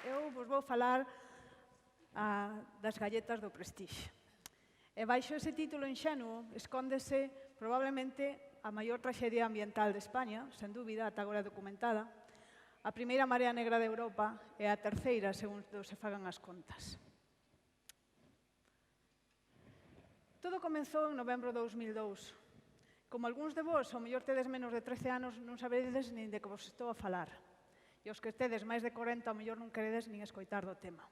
Eu vos vou falar das galletas do Prestige. E baixo ese título inxenuo escóndese probablemente a maior traxedia ambiental de España, sen dúbida, ata agora documentada, a primeira marea negra de Europa e a terceira, según se fagan as contas. Todo comezou en novembro de 2002. Como algúns de vos, ao mellor tedes menos de 13 anos, non sabedes nin de que vos estou a falar. E os que tedes máis de 40, ao mellor non queredes nin escoitar do tema.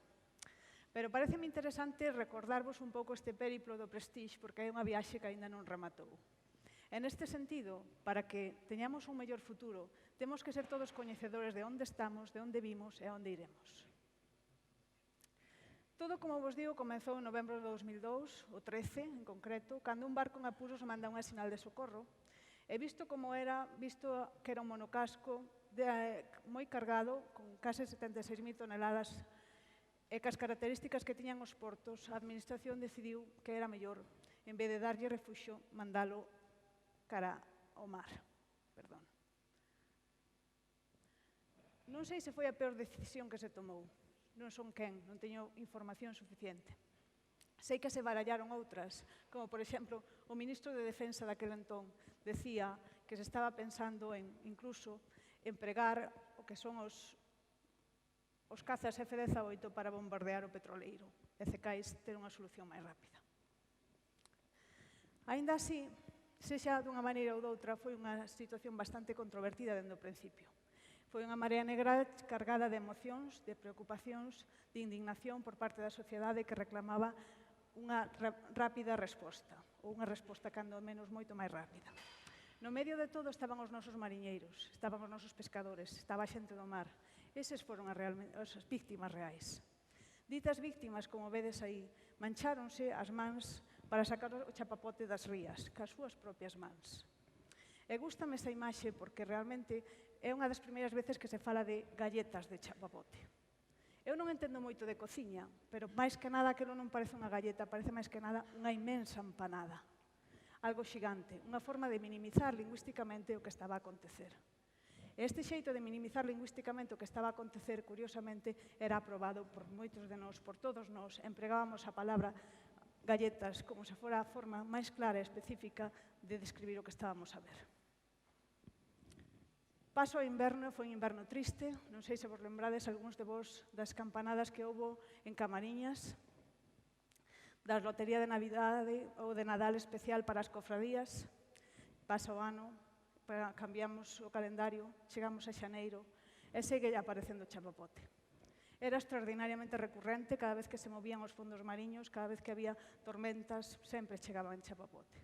Pero pareceme interesante recordarvos un pouco este périplo do Prestige, porque é unha viaxe que aínda non rematou. En este sentido, para que teñamos un mellor futuro, temos que ser todos coñecedores de onde estamos, de onde vimos e a onde iremos. Todo, como vos digo, comezou en novembro de 2002, o 13 en concreto, cando un barco en apuros manda unha sinal de socorro, e visto que era un monocasco moi cargado, con case 76.000 toneladas, e que as características que tiñan os portos, a administración decidiu que era mellor, en vez de darlle refuxo, mandalo cara ao mar. Perdón. Non sei se foi a peor decisión que se tomou. Non son quen, non teño información suficiente. Sei que se barallaron outras, como, por exemplo, o ministro de Defensa daquel entón decía que se estaba pensando en, incluso, empregar o que son os cazas F-18 para bombardear o petroleiro e cecais ter unha solución máis rápida. Aínda así, sexa dunha maneira ou doutra, foi unha situación bastante controvertida dende o principio. Foi unha marea negra cargada de emocións, de preocupacións, de indignación por parte da sociedade que reclamaba unha rápida resposta, ou unha resposta, cando menos, moito máis rápida. No medio de todo estaban os nosos mariñeiros, estaban os nosos pescadores, estaba a xente do mar. Eses foron as víctimas reais. Ditas víctimas, como vedes aí, mancháronse as mans para sacar o chapapote das rías, cas súas propias mans. E gústame esa imaxe porque realmente é unha das primeiras veces que se fala de galletas de chapapote. Eu non entendo moito de cociña, pero máis que nada aquilo non parece unha galleta, parece máis que nada unha inmensa empanada. Algo xigante, unha forma de minimizar lingüísticamente o que estaba a acontecer. Este xeito de minimizar lingüísticamente o que estaba a acontecer, curiosamente, era aprobado por moitos de nós, por todos nós. Empregábamos a palabra galletas como se fora a forma máis clara e específica de describir o que estábamos a ver. Paso ao inverno, foi un inverno triste. Non sei se vos lembrades algúns de vos das campanadas que houbo en Camariñas, da lotería de Navidade ou de Nadal especial para as cofradías. Pasa o ano, cambiamos o calendario, chegamos a xaneiro e segue aparecendo o chapapote. Era extraordinariamente recurrente, cada vez que se movían os fondos mariños, cada vez que había tormentas, sempre chegaban chapapote.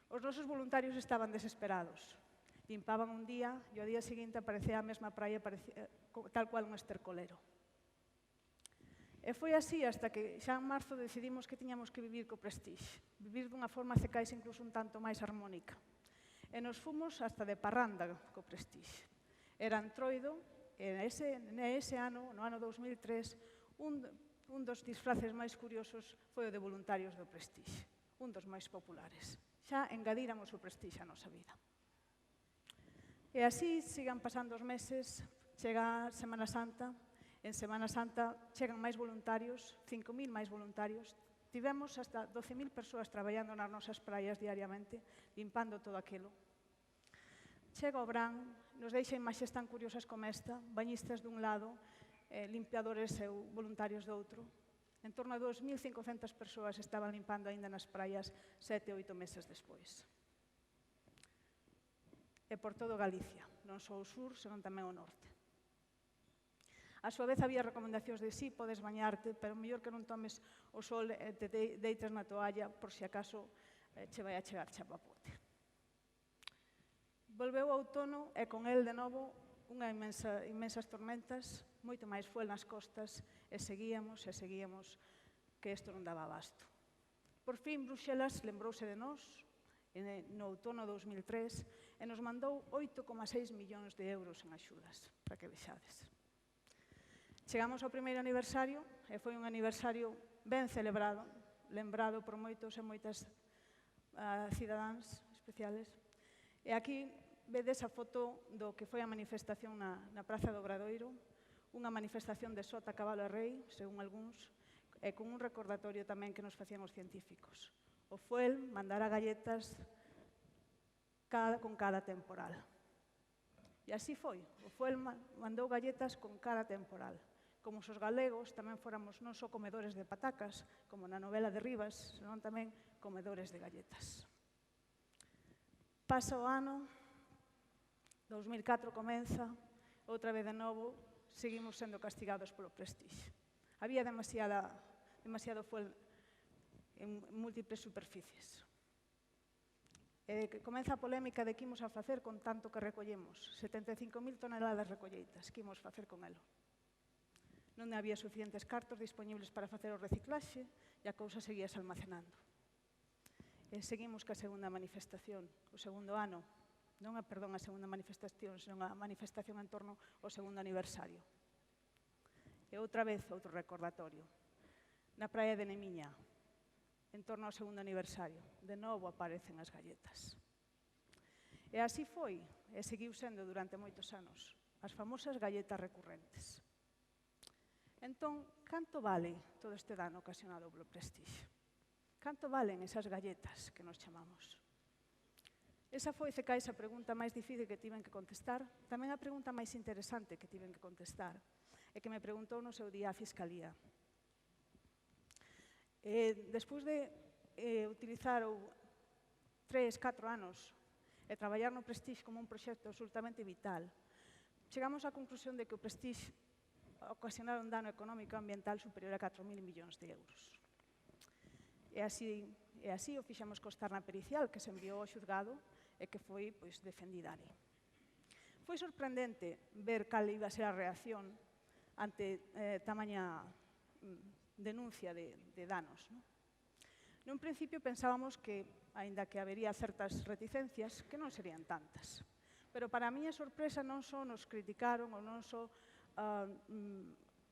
Os nosos voluntarios estaban desesperados. Limpaban un día e ao día seguinte aparecía a mesma praia tal cual un estercolero. E foi así hasta que xa en marzo decidimos que tiñamos que vivir co Prestige, vivir dunha forma cecais incluso un tanto máis armónica. E nos fomos hasta de parranda co Prestige. Era Entroido, e nese ano, no ano 2003, un dos disfraces máis curiosos foi o de voluntarios do Prestige, un dos máis populares. Xa engadíramos o Prestige á nosa vida. E así sigan pasando os meses, chega a Semana Santa. En Semana Santa chegan máis voluntarios, 5.000 máis voluntarios. Tivemos hasta 12.000 persoas traballando nas nosas praias diariamente, limpando todo aquilo. Chega o verán, nos deixa imaxes tan curiosas como esta, bañistas dun lado, limpiadores e voluntarios do outro. En torno a 2.500 persoas estaban limpando aínda nas praias 7 ou 8 meses despois. E por todo Galicia, non só o sur, senón tamén o norte. A súa vez, había recomendacións de sí, podes bañarte, pero mellor que non tomes o sol e te deites na toalla por se acaso che vai a chegar chapapote. Volveu o outono e con el, de novo, inmensas tormentas, moito máis fuel nas costas, e seguíamos, que isto non daba abasto. Por fin, Bruxelas lembrouse de nós, no outono 2003, e nos mandou 8,6 millóns de euros en axudas, para que vexades. Chegamos ao primeiro aniversario, e foi un aniversario ben celebrado, lembrado por moitos e moitas cidadáns especiales. E aquí vedes a foto do que foi a manifestación na Praza do Obradoiro, unha manifestación de sota, cabalo e rei, según algúns, e con un recordatorio tamén que nos facían os científicos. O fuel mandará galletas con cada temporal. E así foi. O fuel mandou galletas con cada temporal. Como os galegos tamén fóramos non só comedores de patacas, como na novela de Rivas, senón tamén comedores de galletas. Pasa o ano, 2004 comeza, outra vez de novo, seguimos sendo castigados polo Prestige. Había demasiado fuel en múltiples superficies. Comeza a polémica de que imos a facer con tanto que recollemos. 75.000 toneladas recolleitas, que imos facer con elo. Non había suficientes cartos disponibles para facer o reciclaxe e a cousa seguíase almacenando. Seguimos ca segunda manifestación, o segundo ano, non a segunda manifestación, senón a manifestación en torno ao segundo aniversario. E outra vez outro recordatorio. Na praia de Nemiña, en torno ao segundo aniversario, de novo aparecen as galletas. E así foi, e seguiu sendo durante moitos anos, as famosas galletas recurrentes. Entón, canto vale todo este dano ocasionado polo Prestige? Canto valen esas galletas que nos chamamos? Esa foi, cecais, a pregunta máis difícil que tiven que contestar, tamén a pregunta máis interesante que tiven que contestar, e que me preguntou no seu día a Fiscalía. Despois de utilizar 3, 4 anos e traballar no Prestige como un proxecto absolutamente vital, chegamos á conclusión de que o Prestige ocasionara un dano económico e ambiental superior a 4.000 millóns de euros. E así o fixemos constar na pericial que se enviou ao xuzgado e que foi defendida ali. Foi sorprendente ver cal iba a ser a reacción ante tamaña denuncia de danos. Nun principio pensábamos que, aínda que habería certas reticencias, que non serían tantas. Pero para a miña sorpresa non só nos criticaron ou non só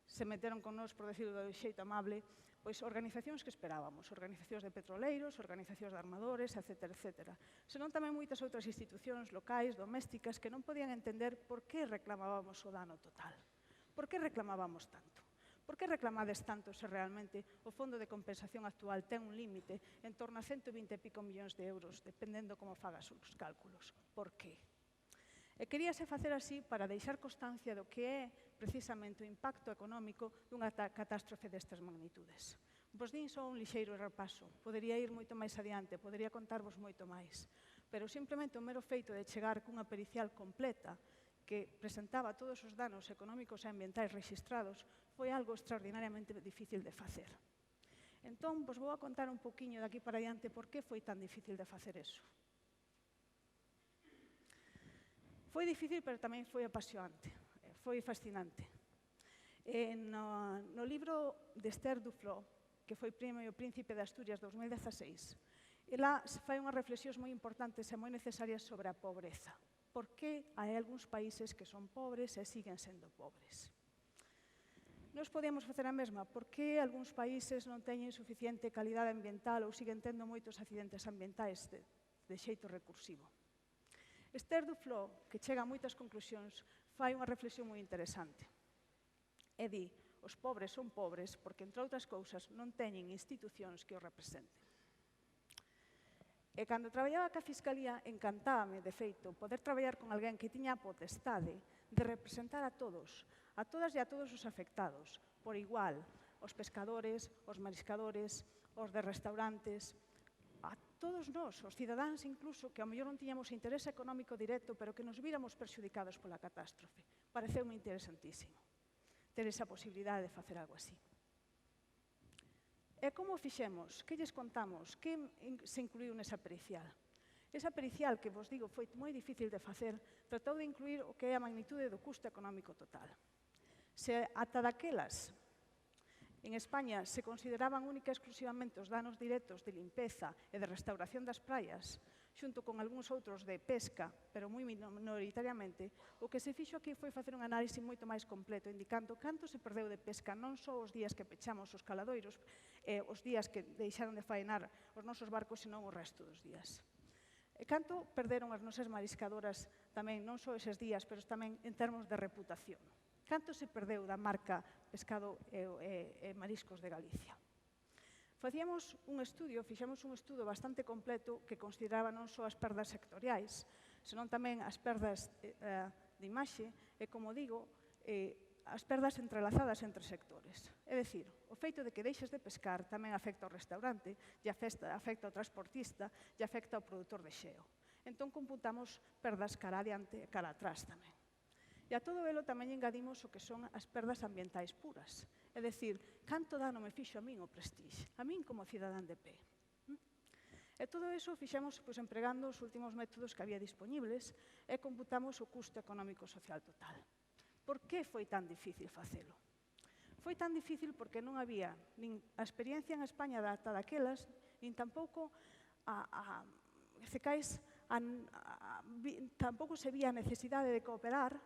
se meteron con nós, por decirlo de xeito amable, pois organizacións que esperábamos, organizacións de petroleiros, organizacións de armadores, etc., etc. Senón tamén moitas outras institucións locais, domésticas, que non podían entender por que reclamábamos o dano total. Por que reclamábamos tanto? Por que reclamades tanto se realmente o fondo de compensación actual ten un límite en torno a 120 e pico millóns de euros, dependendo como fagas os cálculos? Por que? E queríase facer así para deixar constancia do que é precisamente o impacto económico dunha catástrofe destas magnitudes. Vos din só un lixeiro repaso, podería ir moito máis adiante, podería contarvos moito máis, pero simplemente o mero feito de chegar cunha pericial completa que presentaba todos os danos económicos e ambientais rexistrados foi algo extraordinariamente difícil de facer. Entón, vos vou a contar un poquinho daqui para adiante por que foi tan difícil de facer eso. Foi difícil, pero tamén foi apasionante, foi fascinante. No libro de Esther Duflo, que foi Premio Príncipe de Asturias 2016, ela fai unhas reflexións moi importantes e moi necesarias sobre a pobreza. Por que hai algúns países que son pobres e siguen sendo pobres? Nos podíamos facer a mesma. Por que algúns países non teñen suficiente calidade ambiental ou siguen tendo moitos accidentes ambientais de xeito recursivo? Esther Duflo, que chega a moitas conclusións, fai unha reflexión moi interesante. E di, os pobres son pobres porque, entre outras cousas, non teñen institucións que os representen. E cando traballaba ca Fiscalía, encantábame, de feito, poder traballar con alguén que tiña a potestade de representar a todos, a todas e a todos os afectados, por igual, os pescadores, os mariscadores, os de restaurantes, a todos nós, os cidadáns incluso, que ao mellor non tiñamos interese económico directo, pero que nos víramos perxudicados pola catástrofe. Pareceume interesantísimo ter esa posibilidade de facer algo así. E como fixemos? Que lles contamos? Que se incluiu nesa pericial? Esa pericial, que vos digo, foi moi difícil de facer, tratou de incluir o que é a magnitude do custo económico total. Se ata daquelas, en España, se consideraban única e exclusivamente os danos directos de limpeza e de restauración das praias, xunto con algúns outros de pesca, pero moi minoritariamente, o que se fixo aquí foi facer un análise moito máis completo, indicando canto se perdeu de pesca, non só os días que pechamos os caladoiros, os días que deixaron de faenar os nosos barcos, senón o resto dos días. E canto perderon as nosas mariscadoras tamén, non só eses días, pero tamén en termos de reputación. Canto se perdeu da marca Pescado e Mariscos de Galicia? Fixemos un estudo bastante completo que consideraba non só as perdas sectoriais, senón tamén as perdas de imaxe e, como digo, as perdas entrelazadas entre sectores. É dicir, o feito de que deixes de pescar tamén afecta ao restaurante, e afecta ao transportista e afecta ao produtor de xeo. Entón, computamos perdas cara adiante e cara atrás tamén. E a todo elo tamén engadimos o que son as perdas ambientais puras. É dicir, canto dano me fixo a min o Prestige, a min como cidadán de pé. E todo iso fixemos empregando os últimos métodos que había disponibles e computamos o custo económico social total. Por que foi tan difícil facelo? Foi tan difícil porque non había nin a experiencia en España data daquelas, nin tampouco tampouco se vía a necesidade de cooperar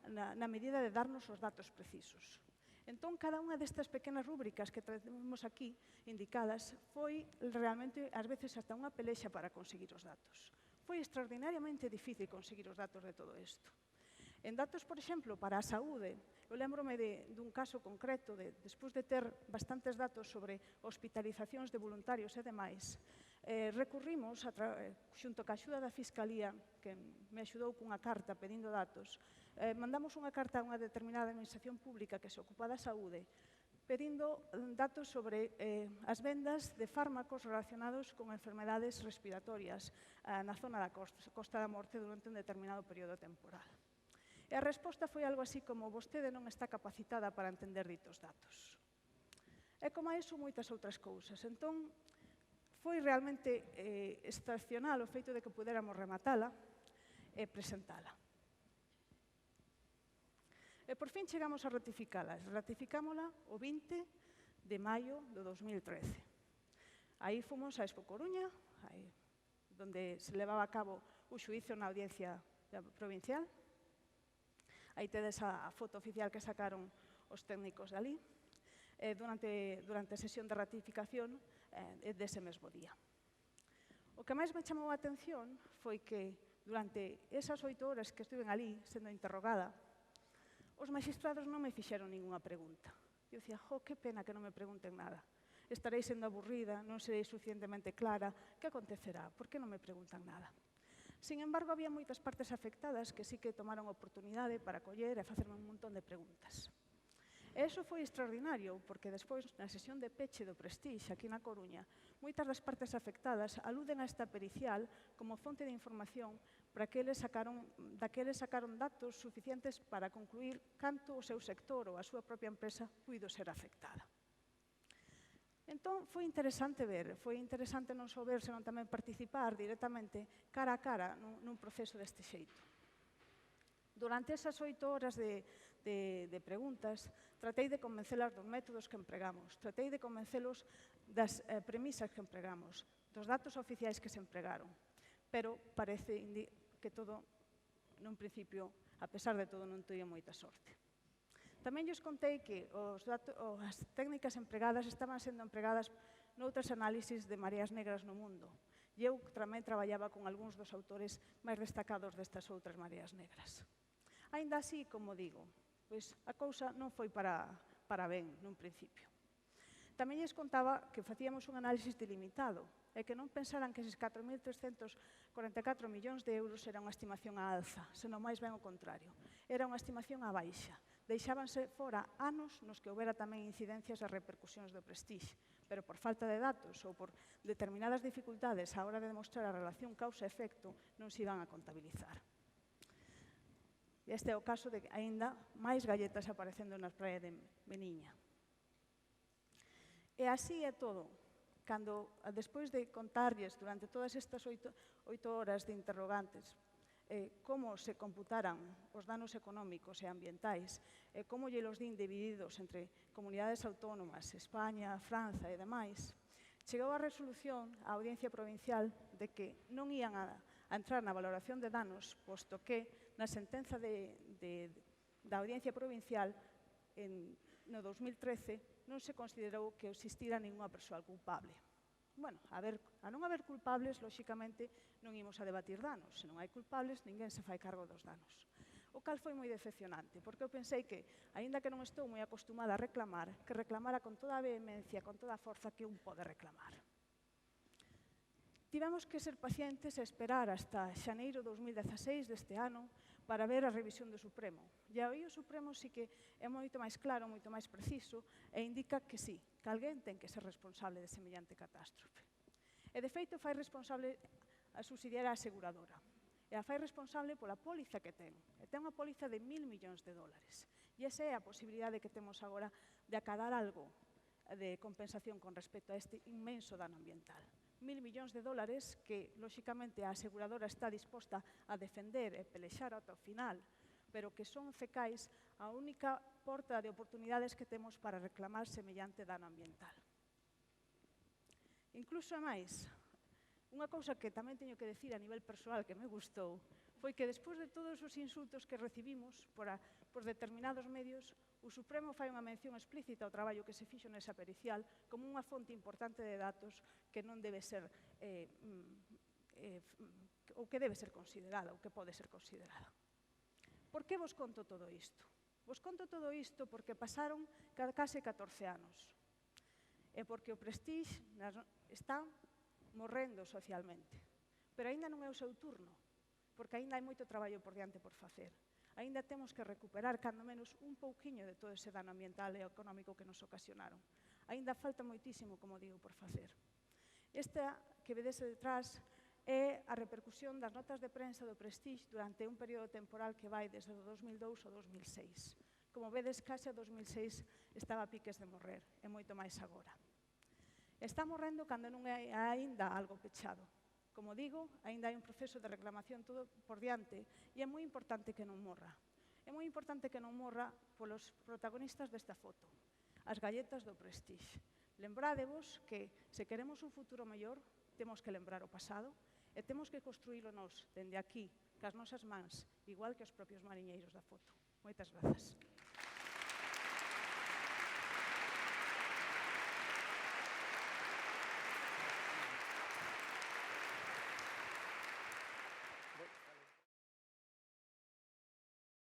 na medida de darnos os datos precisos. Entón, cada unha destas pequenas rúbricas que temos aquí indicadas foi realmente, ás veces, hasta unha pelexa para conseguir os datos. Foi extraordinariamente difícil conseguir os datos de todo isto. En datos, por exemplo, para a saúde, eu lembrome dun caso concreto, despois de ter bastantes datos sobre hospitalizacións de voluntarios e demais, recurrimos, xunto ca axuda da Fiscalía, que me axudou cunha carta pedindo datos, mandamos unha carta a unha determinada administración pública que se ocupa da saúde, pedindo datos sobre as vendas de fármacos relacionados con enfermedades respiratorias na zona da Costa da Morte durante un determinado período temporal. E a resposta foi algo así como: vostede non está capacitada para entender ditos datos. E como a iso, moitas outras cousas. Entón, foi realmente excepcional o feito de que pudéramos rematala e presentala. E por fin chegamos a ratificala. Ratificámola o 20 de maio do 2013. Aí fomos a Expo Coruña, onde se levaba a cabo o xuízo na audiencia provincial. Aí tedes a foto oficial que sacaron os técnicos dali durante a sesión de ratificación dese mesmo día. O que máis me chamou a atención foi que durante esas 8 horas que estuve ali sendo interrogada, os magistrados non me fixeron ninguna pregunta. Eu dicía, que pena que non me pregunten nada. Estarei sendo aburrida, non serei suficientemente clara. Que acontecerá? Por que non me preguntan nada? Sin embargo, había moitas partes afectadas que sí que tomaron oportunidade para coller e facerme un montón de preguntas. E iso foi extraordinario, porque despois, na sesión de peche do Prestige, aquí na Coruña, moitas das partes afectadas aluden a esta pericial como fonte de información da que eles sacaron datos suficientes para concluir canto o seu sector ou a súa propia empresa puido ser afectada. Entón, foi interesante ver, foi interesante non só ver, senón tamén participar directamente, cara a cara, nun proceso deste xeito. Durante esas 8 horas de preguntas, tratei de convencelas dos métodos que empregamos, tratei de convencelos das premisas que empregamos, dos datos oficiais que se empregaron, pero parece que todo, nun principio, a pesar de todo, non teño moita sorte. Tamén lles contei que as técnicas empregadas estaban sendo empregadas noutras análisis de mareas negras no mundo. E eu tamén traballaba con algúns dos autores máis destacados destas outras mareas negras. Aínda así, como digo, a cousa non foi para ben, nun principio. Tamén lles contaba que facíamos un análisis delimitado e que non pensaran que eses 4.344 millóns de euros era unha estimación á alza, senón máis ben o contrario. Era unha estimación á baixa. Deixábanse fora anos nos que houbera tamén incidencias e repercusións do Prestige, pero por falta de datos ou por determinadas dificultades á hora de demostrar a relación causa-efecto non se iban a contabilizar. Este é o caso de aínda máis galletas aparecendo nas praias de Meniña. E así é todo. Cando, despois de contarlles durante todas estas 8 horas de interrogantes como se computaran os danos económicos e ambientais, como lle los din divididos entre comunidades autónomas, España, Franza e demais, chegou a resolución á Audiencia Provincial de que non ían a entrar na valoración de danos, posto que na sentenza da Audiencia Provincial no 2013 non se considerou que existira ninguna persoa culpable. Bueno, a non haber culpables, lóxicamente, non imos a debatir danos. Se non hai culpables, ninguén se fai cargo dos danos. O cal foi moi decepcionante, porque eu pensei que, aínda que non estou moi acostumada a reclamar, que reclamara con toda a vehemencia, con toda a forza que un pode reclamar. Tivemos que ser pacientes e esperar hasta xaneiro de 2016 deste ano para ver a revisión do Supremo. E aí o Supremo sí que é moito máis claro, moito máis preciso, e indica que sí, que alguén ten que ser responsable de semellante catástrofe. E, de feito, fai responsable a subsidiaria aseguradora. E a fai responsable pola póliza que ten. E ten unha póliza de 1.000 millóns de dólares. E esa é a posibilidade que temos agora de acadar algo de compensación con respecto a este inmenso dano ambiental. 1.000 millóns de dólares que, lóxicamente, a aseguradora está disposta a defender e pelexar ata o final, pero que son cecais a única porta de oportunidades que temos para reclamar semellante dano ambiental. Incluso a máis, unha cousa que tamén teño que decir a nivel persoal que me gustou foi que despois de todos os insultos que recibimos por determinados medios, o Supremo fai unha mención explícita ao traballo que se fixo nesa pericial como unha fonte importante de datos que non debe ser ou que debe ser considerada ou que pode ser considerada. Por que vos conto todo isto? Vos conto todo isto porque pasaron case 14 anos e porque o Prestige está morrendo socialmente. Pero aínda non é o seu turno, porque aínda hai moito traballo por diante por facer. Aínda temos que recuperar, cando menos, un pouquiño de todo ese dano ambiental e económico que nos ocasionaron. Aínda falta moitísimo, como digo, por facer. Esta que vedese detrás é a repercusión das notas de prensa do Prestige durante un período temporal que vai desde o 2002 ao 2006. Como vedes, case o 2006 estaba a piques de morrer, e moito máis agora. Está morrendo cando non é aínda algo pechado. Como digo, aínda hai un proceso de reclamación todo por diante e é moi importante que non morra. É moi importante que non morra polos protagonistas desta foto, as galletas do Prestige. Lembrádevos que, se queremos un futuro mellor, temos que lembrar o pasado e temos que construílo nós, dende aquí, cas nosas mans, igual que os propios mariñeiros da foto. Moitas grazas.